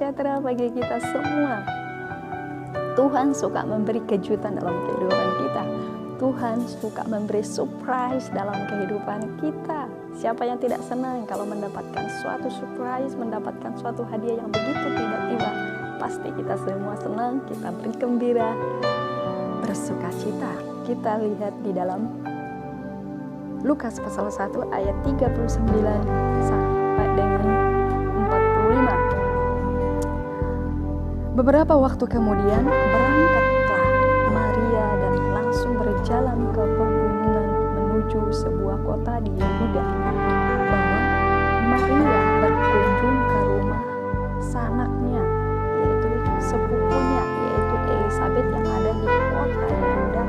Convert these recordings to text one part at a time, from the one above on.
sejahtera bagi kita semua. Tuhan suka memberi kejutan dalam kehidupan kita. Tuhan suka memberi surprise dalam kehidupan kita. Siapa yang tidak senang kalau mendapatkan suatu surprise, mendapatkan suatu hadiah yang begitu tiba-tiba? Pasti kita semua senang, kita bergembira, bersukacita. Kita lihat di dalam Lukas pasal 1 ayat 39 sampai dengan 45. Beberapa waktu kemudian berangkatlah Maria dan langsung berjalan ke pegunungan menuju sebuah kota di Yehuda. Bahwa Maria berkunjung ke rumah sanaknya, yaitu sepupunya, yaitu Elisabet yang ada di kota Yehuda.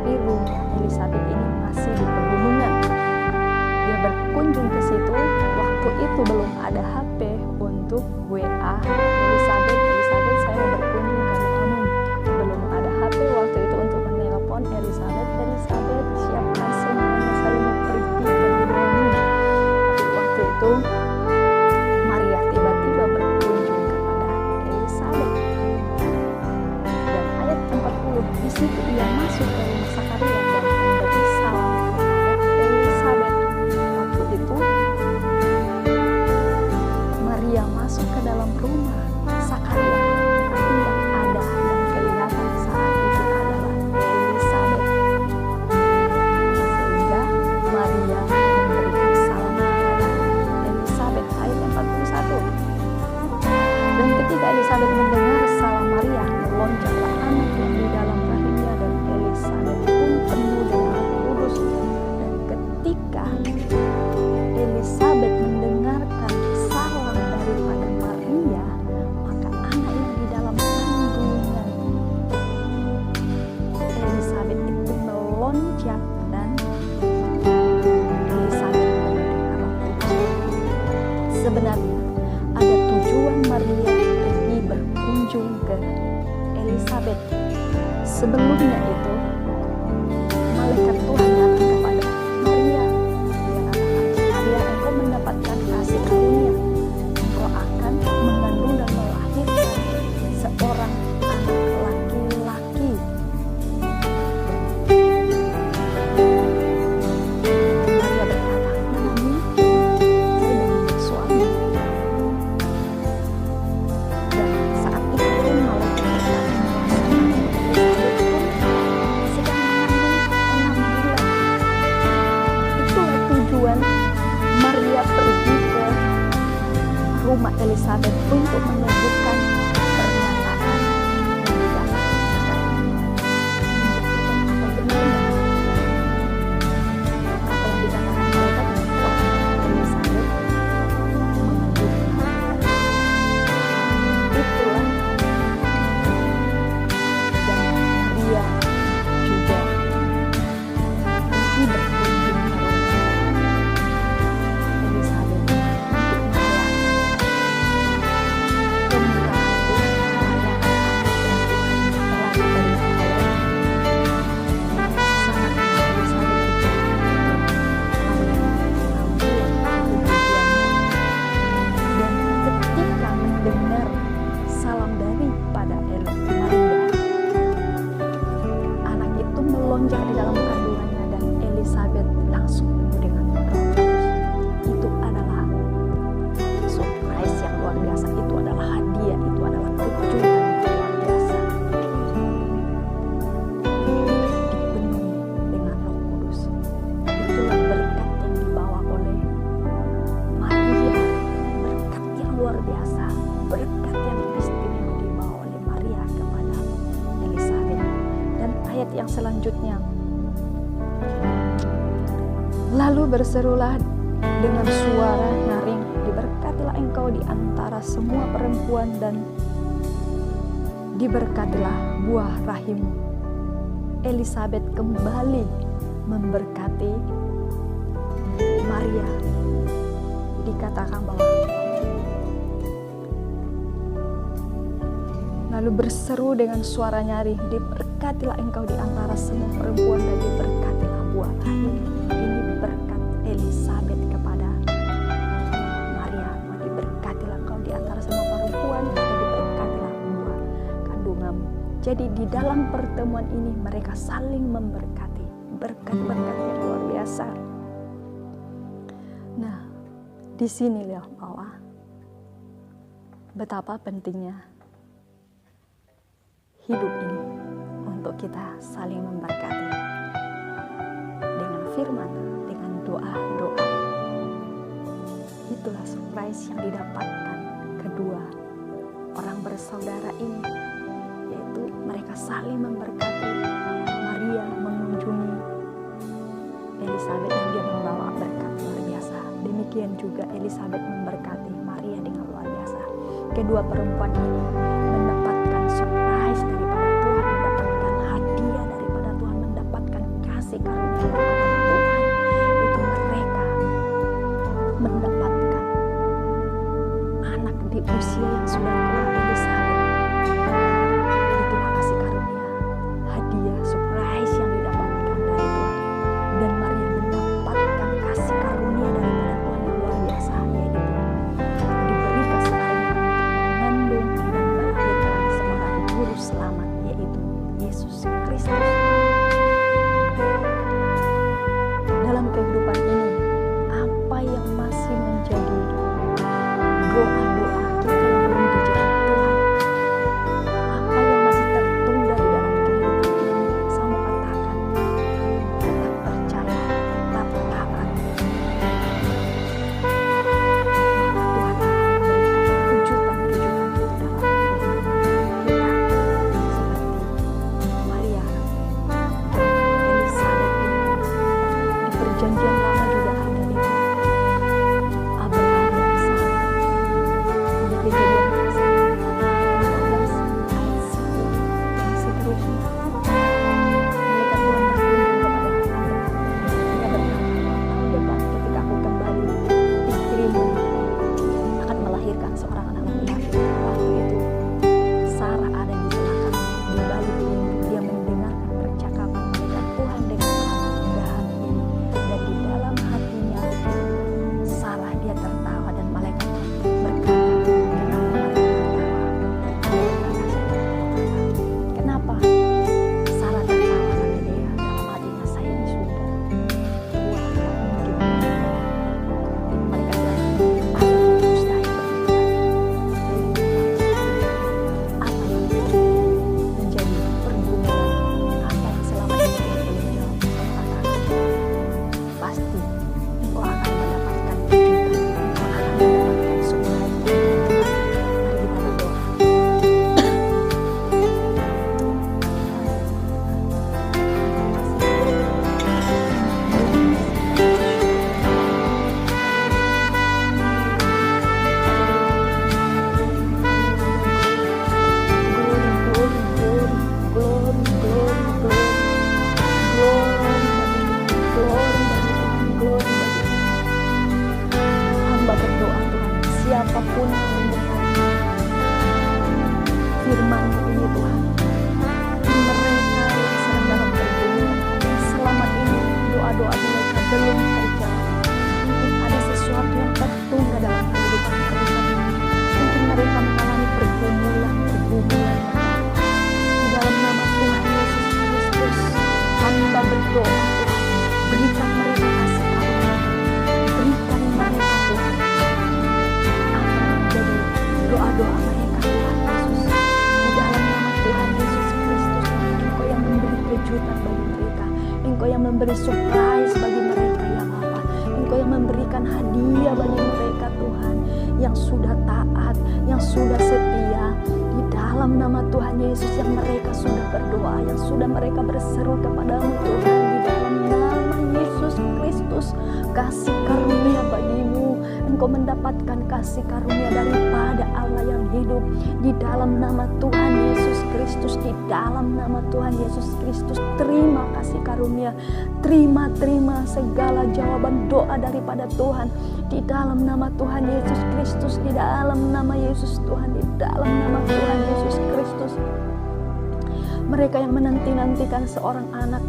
Di rumah Elisabet ini masih di pegunungan. Dia berkunjung ke situ. Waktu itu belum ada HP untuk WA Elisabet, saya berkunjung ke rumahmu. Belum ada HP waktu itu untuk menelpon Elisabet, siapkan semuanya, saya mau pergi ke rumahmu. Tapi waktu itu Maria tiba-tiba berkunjung kepada Elisabet. Dan ayat 40, di situ ia masuk ke rumah Sakaria dan memberi salam kepada Elisabet. Waktu itu Maria masuk ke dalam rumah Sakaria, tapi yang ada yang kelihatan saat itu adalah Elisabet. Sehingga Maria memberikan salam kepada Elisabet. Ayat 41. Dan ketika Elisabet mendengar salam Maria, melonjaklah anak yang di dalam rahimnya, dan Elisabet pun penuh dengan Roh Kudus. Dan ketika Elisabet mendengarkan salam daripada Maria, maka anak yang di dalam kandungan Elisabet itu melonjak, dan Elisabet penuh dengan Roh Kudus. Sebenarnya ada tujuan Maria pergi berkunjung ke Elisabet. Sebelumnya itu malaikat Tuhan datang kepada Maria. Dia katakan, Maria, engkau mendapatkan kasih karunia. Engkau akan mengandung dan melahirkan seorang anak laki-laki. Maria berkata, mana mungkin saya belum bersuami. Dan saat itu pun malaikat berkata, Elisabet pun sedang mengandung 6 bulan. Itulah tujuan Maria pergi ke rumah Elisabet untuk menyebutkan pernyataan yang dikatakan. Apa benar apa yang dikatakan malaikat bahwa Elisabet mengandung anak? Itulah, dan Maria juga pergi berkunjung ke rumah Elisabet untuk merayakan kemurahan Tuhan, merayakan apa yang Tuhan telah diberikan oleh sanaknya Elisabet itu. Maria 6 bulan itu tujuannya. Dan ketika mendengar salam daripada Maria, anak itu melonjak di dalam kandungannya, dan Elisabet langsung penuh dengan Roh Kudus. Itu adalah surprise yang luar biasa. Itu adalah hadiah, itu adalah kejutan yang luar biasa. Dipenuhi dengan Roh Kudus. Itulah berkat yang dibawa oleh Maria, berkat yang luar biasa, berkat yang istimewa dibawa oleh Maria kepada Elisabet. Dan ayat yang selanjutnya, lalu berserulah dengan suara nyaring, diberkatilah engkau di antara semua perempuan, dan diberkatilah buah rahimmu. Elisabet kembali memberkati Maria. Dikatakan bahwa lalu berseru dengan suara nyaring, diberkatilah engkau di antara semua perempuan, dan diberkatilah buah rahimmu. Ini berkat Elisabet kepada Maria. Diberkatilah engkau di antara semua perempuan, Jadi di dalam pertemuan ini mereka saling memberkati, berkat-berkat yang luar biasa. Nah, di sini lihat bahwa betapa pentingnya hidup ini untuk kita saling memberkati dengan firman, dengan doa-doa. Itulah surprise yang didapatkan kedua orang bersaudara ini, yaitu mereka saling memberkati. Maria mengunjungi Elisabet dan dia membawa berkat luar biasa. Demikian juga Elisabet memberkati Maria dengan luar biasa. Kedua perempuan ini mendapatkan surprise daripada Tuhan, mendapatkan hadiah daripada Tuhan, mendapatkan kasih karunia daripada Tuhan. Itu mereka mendapatkan anak di usia yang sudah tua, Elisabet. Itulah kasih karunia, hadiah, surprise yang didapatkan dari Tuhan. Dan Maria mendapatkan kasih karunia daripada Tuhan yang luar biasa, yaitu diberi kasih karunia untuk mengandung dan melahirkan seorang juru selamat, yaitu Yesus Kristus. Dalam kehidupan ini, apa yang masih menjadi doa-doa kita yang belum dijawab Tuhan? Apa yang masih tertunda di dalam kehidupan ini? Saya mau katakan, tetap percaya, tetap taat. Maka Tuhan akan memberikan kejutan-kejutan itu dalam kehidupan kita. Seperti Maria dan Elisabet ini. Di perjanjian lama juga ada itu. Abraham dan Sara. Di Kejadian pasal 15 ayat 10 dan seterusnya. Malaikat Tuhan berkunjung kepada Abraham. Dia berkata, tahun depan ketika aku kembali, istrimu akan melahirkan seorang anak laki-laki. Waktu itu Sarah ada di belakang, di balik pintu. Dia mendengarkan percakapan malaikat Tuhan dengan Abraham ini. Dan di dalam hatinya Sarah dia tertawa, dan malaikat berkata, kenapa malaikat tertawa? Kenapa Sarah tertawa? Kata dia, dalam hatinya, saya ini sudah tua, tak mungkin. Malaikat bilang, apa yang mustahil bagi Tuhan? Apa yang menjadi pergumulan? Apa yang selama ini Tuhan belum jawab? Katakan, pasti engkau akan mendapatkan kejutan, engkau akan mendapatkan surprise dari Tuhan. Mari kita berdoa. Hamba berdoa Tuhan, siapapun yang mendengar firman-Mu ini Tuhan, mereka yang sedang dalam pergumulan, selama ini doa-doa mereka belum terjawab. Mungkin ada sesuatu yang tertunda dalam kehidupan mereka. Mungkin mereka mengalami pergumulan. Di dalam nama Tuhan Yesus Kristus, hamba berdoa Tuhan, berikan mereka kasih karunia, berikan mereka Tuhan apa yang menjadi doa-doa mereka Tuhan Yesus. Di dalam nama Tuhan Yesus Kristus, Engkau yang memberi kejutan bagi mereka, Engkau yang memberi surprise bagi mereka ya Bapa. Engkau yang memberikan hadiah bagi mereka Tuhan, yang sudah taat, yang sudah setia. Di dalam nama Tuhan Yesus, yang mereka sudah berdoa, yang sudah mereka berseru kepadamu Tuhan. Di dalam nama Yesus Kristus, kasih karunia bagimu. Engkau mendapatkan kasih karunia daripada Allah yang hidup. Di dalam nama Tuhan Yesus Kristus, di dalam nama Tuhan Yesus Kristus, terima kasih karunia, terima segala jawaban doa daripada Tuhan. Di dalam nama Tuhan Yesus Kristus, di dalam nama Yesus Tuhan, di dalam nama Tuhan Yesus Kristus. Mereka yang menanti-nantikan seorang anak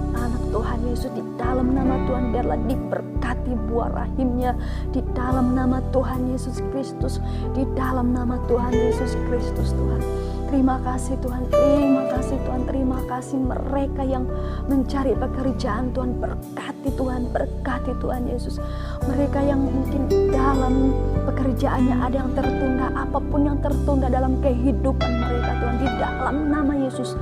Tuhan Yesus, di dalam nama Tuhan biarlah diberkati buah rahimnya. Di dalam nama Tuhan Yesus Kristus, di dalam nama Tuhan Yesus Kristus Tuhan. Terima kasih Tuhan, terima kasih Tuhan, terima kasih mereka yang mencari pekerjaan Tuhan, berkati Tuhan Yesus. Mereka yang mungkin dalam pekerjaannya ada yang tertunda, apapun yang tertunda dalam kehidupan mereka Tuhan, di dalam nama Yesus,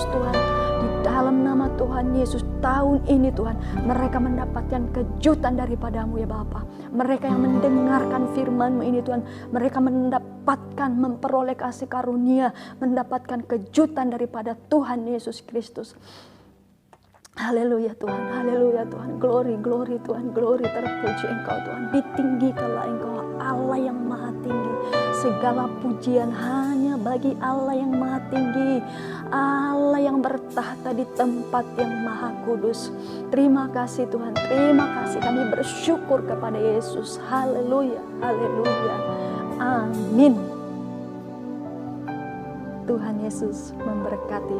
Tuhan, di dalam nama Tuhan Yesus, tahun ini Tuhan, mereka mendapatkan kejutan daripadamu ya Bapa. Mereka yang mendengarkan firman-Mu ini Tuhan, mereka memperoleh kasih karunia, mendapatkan kejutan daripada Tuhan Yesus Kristus. Haleluya Tuhan, glory Tuhan, glory, terpuji Engkau Tuhan, ditinggikanlah Engkau Allah yang maha tinggi. Segala pujian hanya bagi Allah yang maha tinggi, Allah yang bertahta di tempat yang maha kudus. Terima kasih Tuhan, terima kasih, kami bersyukur kepada Yesus. Haleluya, amin. Tuhan Yesus memberkati.